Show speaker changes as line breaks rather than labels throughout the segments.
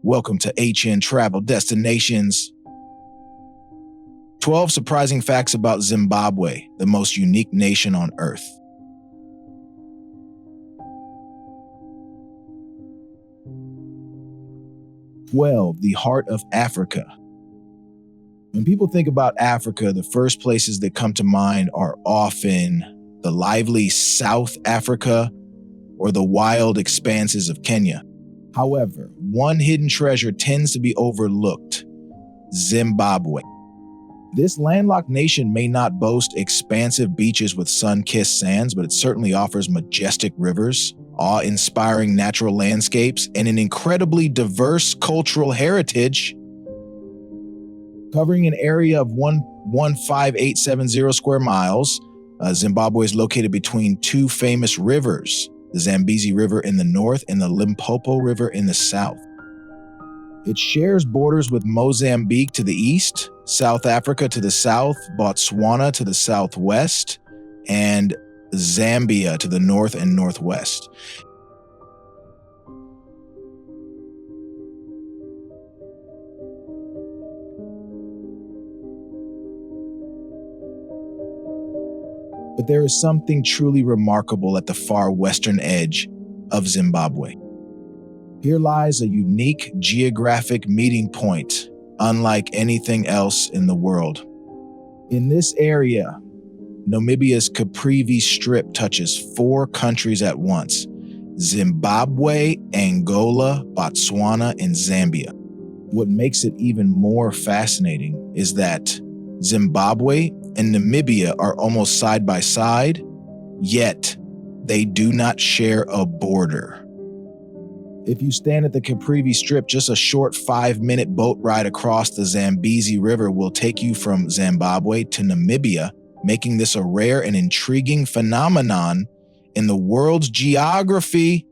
Welcome to HN Travel Destinations. 12 surprising facts about Zimbabwe, the most unique nation on Earth. The heart of Africa. When people think about Africa, the first places that come to mind are often the lively South Africa or the wild expanses of Kenya. However, one hidden treasure tends to be overlooked: Zimbabwe. This landlocked nation may not boast expansive beaches with sun-kissed sands, but it certainly offers majestic rivers, awe-inspiring natural landscapes, and an incredibly diverse cultural heritage. Covering an area of 115,870 square miles, Zimbabwe is located between two famous rivers, the Zambezi River in the north and the Limpopo River in the south. It shares borders with Mozambique to the east, South Africa to the south, Botswana to the southwest, and Zambia to the north and northwest. But there is something truly remarkable at the far western edge of Zimbabwe. Here lies a unique geographic meeting point, unlike anything else in the world. In this area, Namibia's Caprivi Strip touches 4 countries at once: Zimbabwe, Angola, Botswana, and Zambia. What makes it even more fascinating is that Zimbabwe and Namibia are almost side by side, yet they do not share a border. If you stand at the Caprivi Strip, just a short 5-minute boat ride across the Zambezi River will take you from Zimbabwe to Namibia, making this a rare and intriguing phenomenon in the world's geography.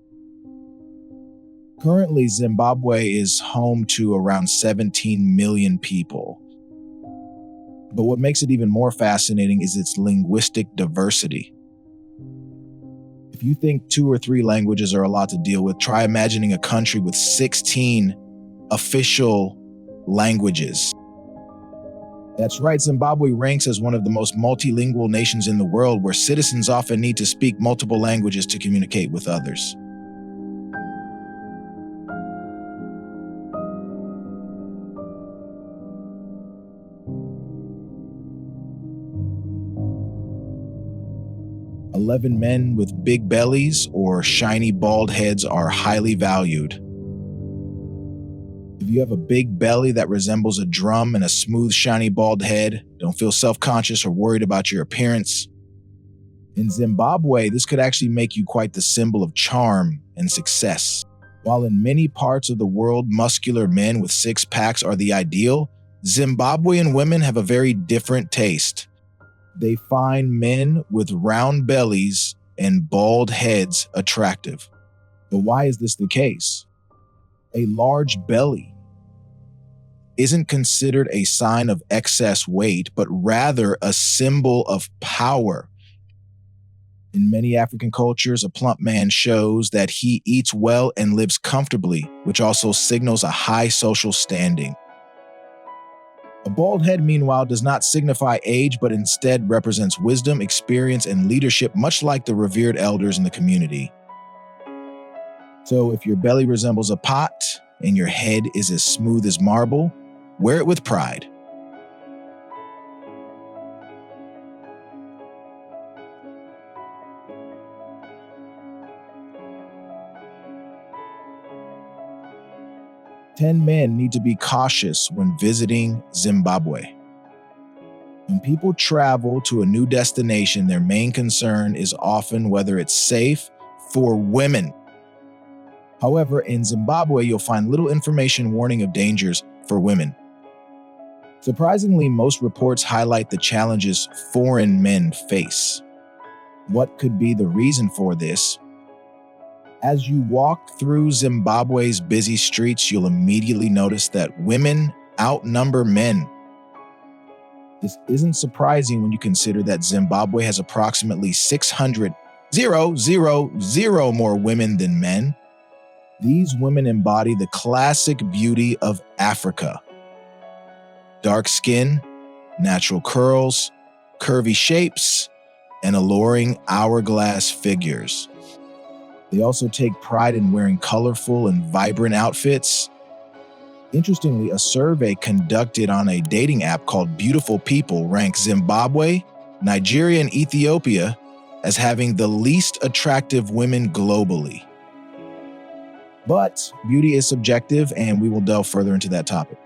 Currently, Zimbabwe is home to around 17 million people. But what makes it even more fascinating is its linguistic diversity. If you think 2 or 3 languages are a lot to deal with, try imagining a country with 16 official languages. That's right, Zimbabwe ranks as one of the most multilingual nations in the world, where citizens often need to speak multiple languages to communicate with others. "11 men with big bellies or shiny bald heads are highly valued." If you have a big belly that resembles a drum and a smooth, shiny bald head, don't feel self-conscious or worried about your appearance. In Zimbabwe, this could actually make you quite the symbol of charm and success. While in many parts of the world, muscular men with 6-packs are the ideal, Zimbabwean women have a very different taste. They find men with round bellies and bald heads attractive. But why is this the case? A large belly isn't considered a sign of excess weight, but rather a symbol of power. In many African cultures, a plump man shows that he eats well and lives comfortably, which also signals a high social standing. A bald head, meanwhile, does not signify age, but instead represents wisdom, experience, and leadership, much like the revered elders in the community. So if your belly resembles a pot and your head is as smooth as marble, wear it with pride. "10 men need to be cautious when visiting Zimbabwe." When people travel to a new destination, their main concern is often whether it's safe for women. However, in Zimbabwe, you'll find little information warning of dangers for women. Surprisingly, most reports highlight the challenges foreign men face. What could be the reason for this? As you walk through Zimbabwe's busy streets, you'll immediately notice that women outnumber men. This isn't surprising when you consider that Zimbabwe has approximately 600,000 more women than men. These women embody the classic beauty of Africa. Dark skin, natural curls, curvy shapes, and alluring hourglass figures. They also take pride in wearing colorful and vibrant outfits. Interestingly, a survey conducted on a dating app called Beautiful People ranks Zimbabwe, Nigeria, and Ethiopia as having the least attractive women globally. But beauty is subjective, and we will delve further into that topic.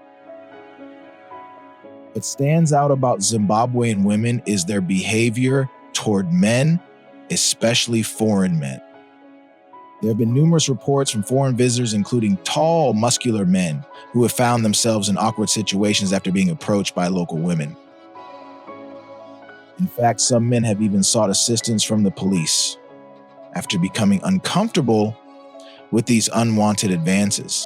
What stands out about Zimbabwean women is their behavior toward men, especially foreign men. There have been numerous reports from foreign visitors, including tall, muscular men who have found themselves in awkward situations after being approached by local women. In fact, some men have even sought assistance from the police after becoming uncomfortable with these unwanted advances.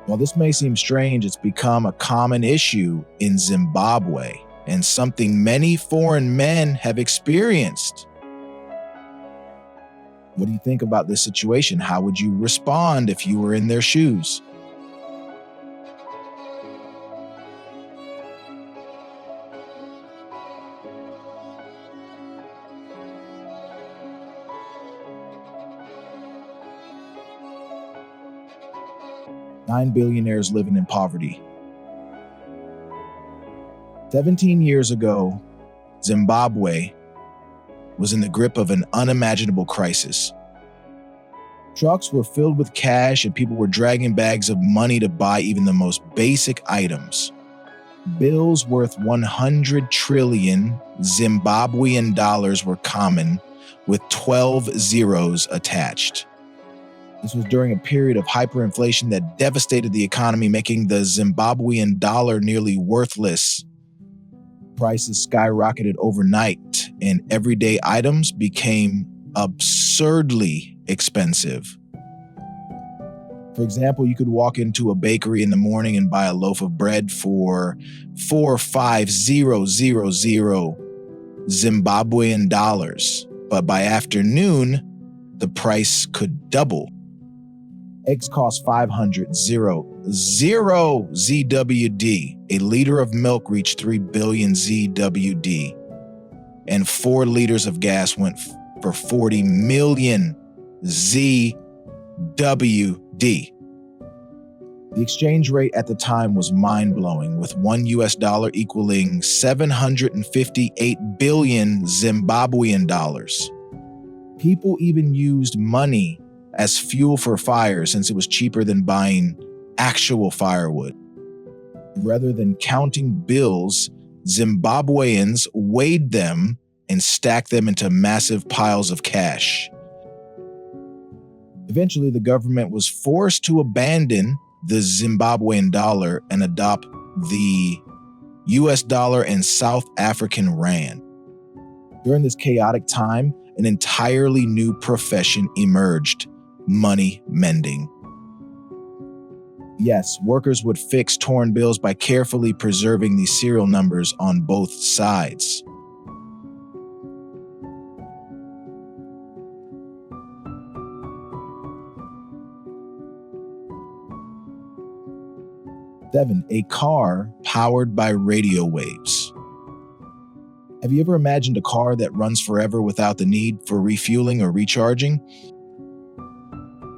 While this may seem strange, it's become a common issue in Zimbabwe and something many foreign men have experienced. What do you think about this situation? How would you respond if you were in their shoes? Nine billionaires living in poverty. 17 years ago, Zimbabwe was in the grip of an unimaginable crisis. Trucks were filled with cash and people were dragging bags of money to buy even the most basic items. Bills worth 100 trillion Zimbabwean dollars were common, with 12 zeros attached. This was during a period of hyperinflation that devastated the economy, making the Zimbabwean dollar nearly worthless. Prices skyrocketed overnight, and everyday items became absurdly expensive. For example, you could walk into a bakery in the morning and buy a loaf of bread for 4,500 Zimbabwean dollars, but by afternoon, the price could double. Eggs cost 500 ZWD. A liter of milk reached 3 billion ZWD. And 4 liters of gas went for 40 million ZWD. The exchange rate at the time was mind-blowing, with $1 equaling 758 billion Zimbabwean dollars. People even used money as fuel for fire since it was cheaper than buying actual firewood. Rather than counting bills, Zimbabweans weighed them and stacked them into massive piles of cash. Eventually, the government was forced to abandon the Zimbabwean dollar and adopt the US dollar and South African rand. During this chaotic time, an entirely new profession emerged: money mending. Yes, workers would fix torn bills by carefully preserving the serial numbers on both sides. Seven, a car powered by radio waves. Have you ever imagined a car that runs forever without the need for refueling or recharging?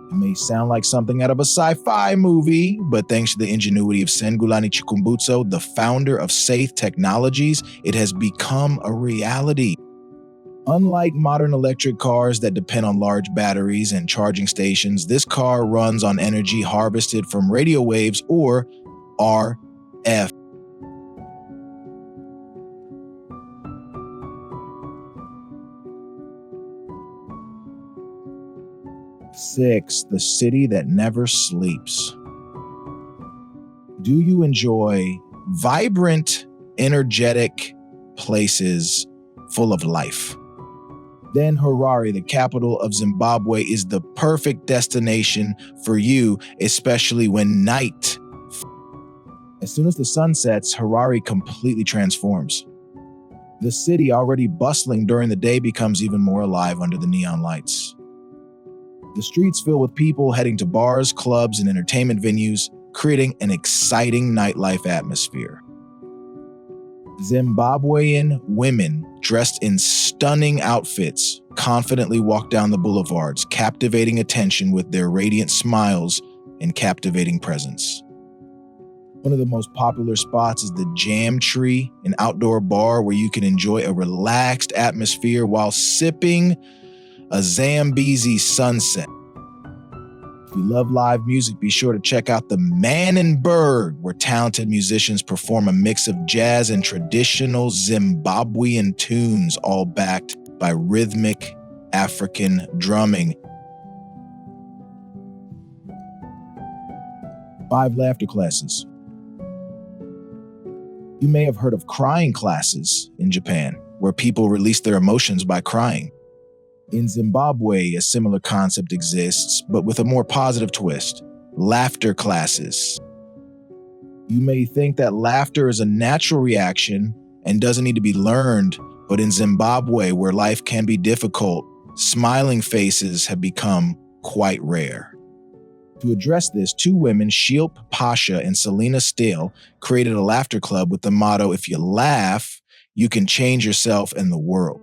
It may sound like something out of a sci-fi movie, but thanks to the ingenuity of Sengulani Chikumbutso, the founder of Safe Technologies, it has become a reality. Unlike modern electric cars that depend on large batteries and charging stations, this car runs on energy harvested from radio waves, or RF. Six, the city that never sleeps. Do you enjoy vibrant, energetic places full of life? Then Harare, the capital of Zimbabwe, is the perfect destination for you, especially when night. As soon as the sun sets, Harare completely transforms. The city, already bustling during the day, becomes even more alive under the neon lights. The streets fill with people heading to bars, clubs, and entertainment venues, creating an exciting nightlife atmosphere. Zimbabwean women dressed in stunning outfits confidently walk down the boulevards, captivating attention with their radiant smiles and captivating presence. One of the most popular spots is the Jam Tree, an outdoor bar where you can enjoy a relaxed atmosphere while sipping a Zambezi sunset. If you love live music, be sure to check out the Mannenberg, where talented musicians perform a mix of jazz and traditional Zimbabwean tunes, all backed by rhythmic African drumming. 5 laughter classes. You may have heard of crying classes in Japan, where people release their emotions by crying. In Zimbabwe, a similar concept exists, but with a more positive twist: laughter classes. You may think that laughter is a natural reaction and doesn't need to be learned, but in Zimbabwe, where life can be difficult, smiling faces have become quite rare. To address this, 2 women, Shilp Pasha and Selena Steele, created a laughter club with the motto, "If you laugh, you can change yourself and the world."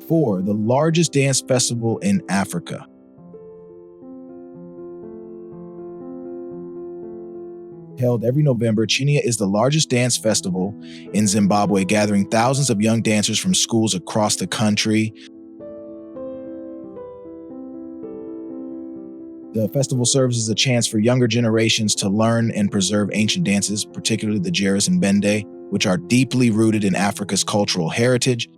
For the largest dance festival in Africa. Held every November, Chinia is the largest dance festival in Zimbabwe, gathering thousands of young dancers from schools across the country. The festival serves as a chance for younger generations to learn and preserve ancient dances, particularly the Jeris and Bende, which are deeply rooted in Africa's cultural heritage.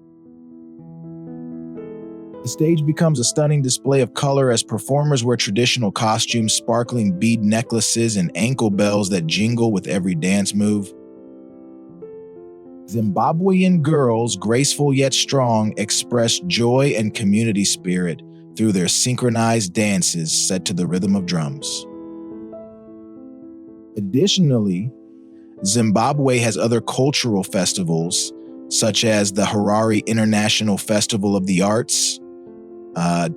The stage becomes a stunning display of color as performers wear traditional costumes, sparkling bead necklaces, and ankle bells that jingle with every dance move. Zimbabwean girls, graceful yet strong, express joy and community spirit through their synchronized dances set to the rhythm of drums. Additionally, Zimbabwe has other cultural festivals, such as the Harare International Festival of the Arts,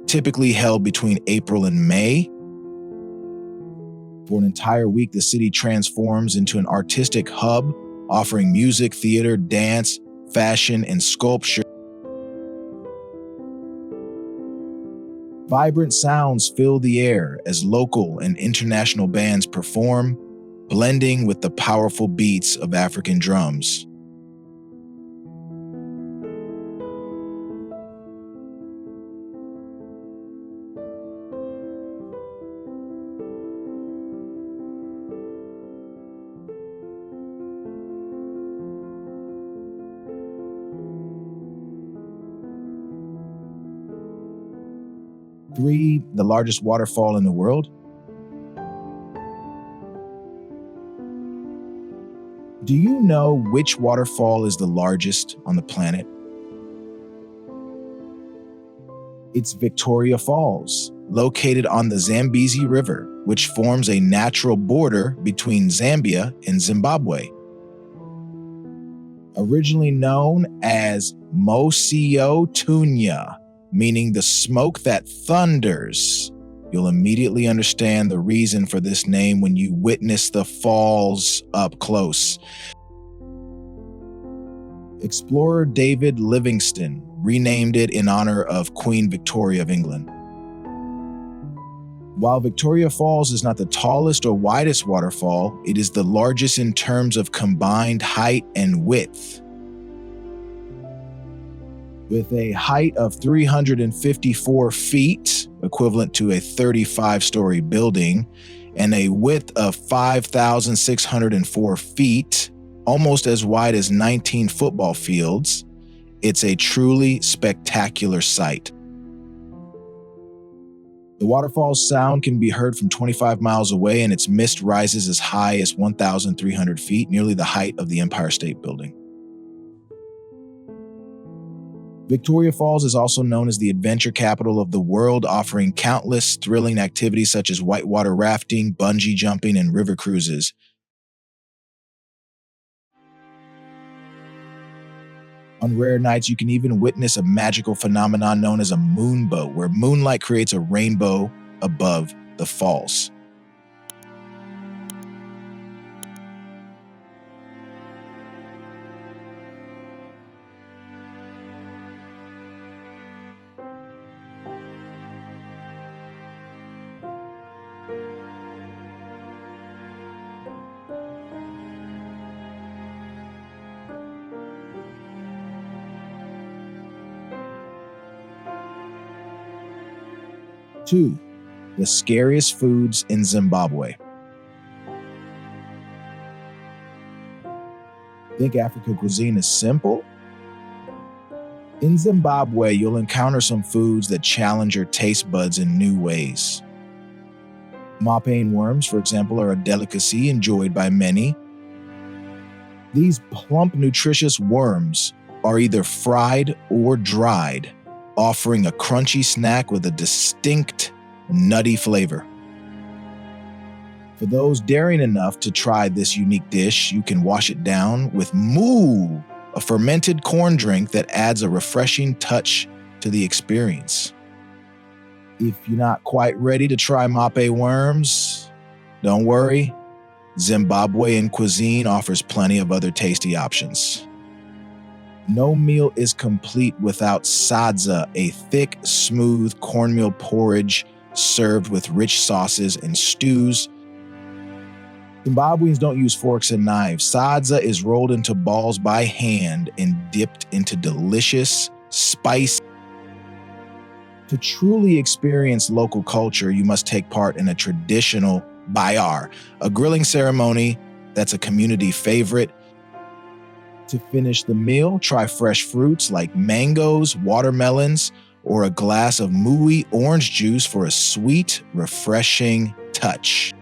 typically held between April and May. For an entire week, the city transforms into an artistic hub, offering music, theater, dance, fashion, and sculpture. Vibrant sounds fill the air as local and international bands perform, blending with the powerful beats of African drums. Three, the largest waterfall in the world. Do you know which waterfall is the largest on the planet? It's Victoria Falls, located on the Zambezi River, which forms a natural border between Zambia and Zimbabwe. Originally known as Mosio Tunya, meaning the smoke that thunders, you'll immediately understand the reason for this name when you witness the falls up close. Explorer David Livingstone renamed it in honor of Queen Victoria of England. While Victoria Falls is not the tallest or widest waterfall, it is the largest in terms of combined height and width. With a height of 354 feet, equivalent to a 35-story building, and a width of 5,604 feet, almost as wide as 19 football fields, it's a truly spectacular sight. The waterfall's sound can be heard from 25 miles away, and its mist rises as high as 1,300 feet, nearly the height of the Empire State Building. Victoria Falls is also known as the adventure capital of the world, offering countless thrilling activities such as whitewater rafting, bungee jumping, and river cruises. On rare nights, you can even witness a magical phenomenon known as a moonbow, where moonlight creates a rainbow above the falls. Two, the scariest foods in Zimbabwe. Think African cuisine is simple? In Zimbabwe, you'll encounter some foods that challenge your taste buds in new ways. Mopane worms, for example, are a delicacy enjoyed by many. These plump, nutritious worms are either fried or dried, offering a crunchy snack with a distinct, nutty flavor. For those daring enough to try this unique dish, you can wash it down with moo, a fermented corn drink that adds a refreshing touch to the experience. If you're not quite ready to try mape worms, don't worry. Zimbabwean cuisine offers plenty of other tasty options. No meal is complete without sadza, a thick, smooth cornmeal porridge served with rich sauces and stews. Zimbabweans don't use forks and knives. Sadza is rolled into balls by hand and dipped into delicious spice. To truly experience local culture, you must take part in a traditional bayar, a grilling ceremony that's a community favorite. To finish the meal, try fresh fruits like mangoes, watermelons, or a glass of moui orange juice for a sweet, refreshing touch.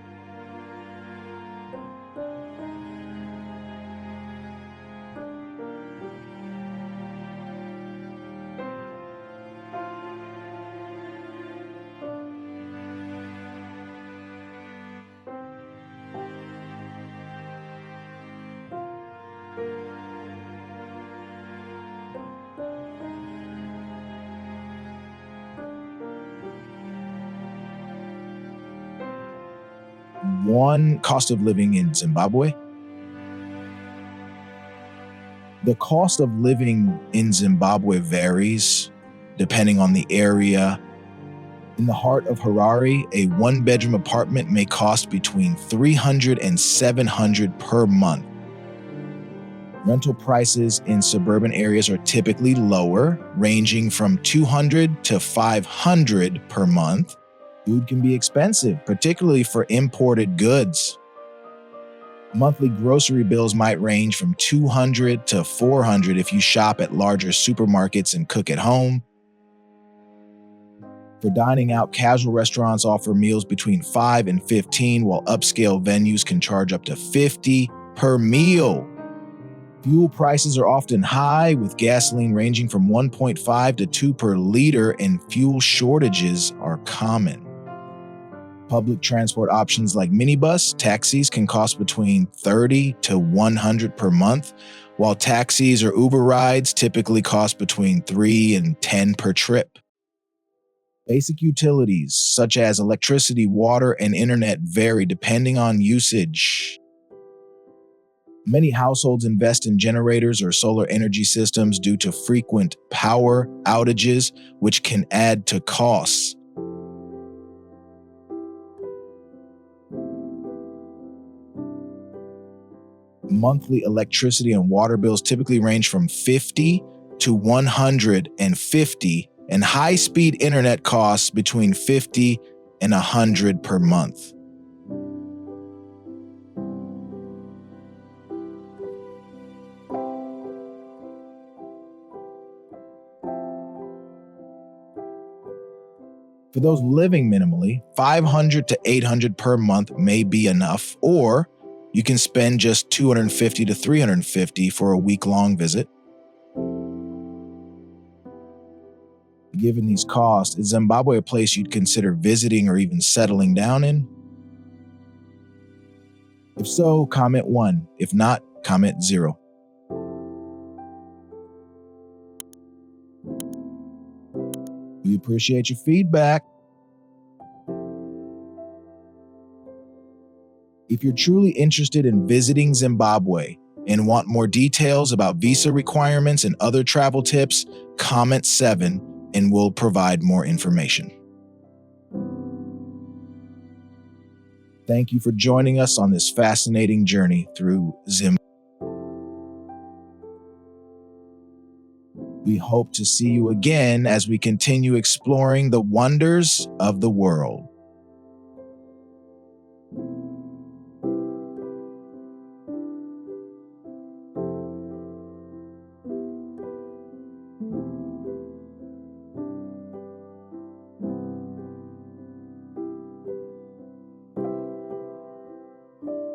One, cost of living in Zimbabwe. The cost of living in Zimbabwe varies depending on the area. In the heart of Harare, a one-bedroom apartment may cost between $300 and $700 per month. Rental prices in suburban areas are typically lower, ranging from $200 to $500 per month. Food can be expensive, particularly for imported goods. Monthly grocery bills might range from $200 to $400 if you shop at larger supermarkets and cook at home. For dining out, casual restaurants offer meals between $5 and $15, while upscale venues can charge up to $50 per meal. Fuel prices are often high, with gasoline ranging from 1.5 to 2 per liter, and fuel shortages are common. Public transport options like minibus, taxis can cost between $30 to $100 per month, while taxis or Uber rides typically cost between $3 and $10 per trip. Basic utilities such as electricity, water, and internet vary depending on usage. Many households invest in generators or solar energy systems due to frequent power outages, which can add to costs. Monthly electricity and water bills typically range from $50 to $150, and high-speed internet costs between $50 and $100 per month. For those living minimally, $500 to $800 per month may be enough, or you can spend just $250 to $350 for a week-long visit. Given these costs, is Zimbabwe a place you'd consider visiting or even settling down in? If so, comment 1. If not, comment 0. We appreciate your feedback. If you're truly interested in visiting Zimbabwe and want more details about visa requirements and other travel tips, comment 7 and we'll provide more information. Thank you for joining us on this fascinating journey through Zimbabwe. We hope to see you again as we continue exploring the wonders of the world.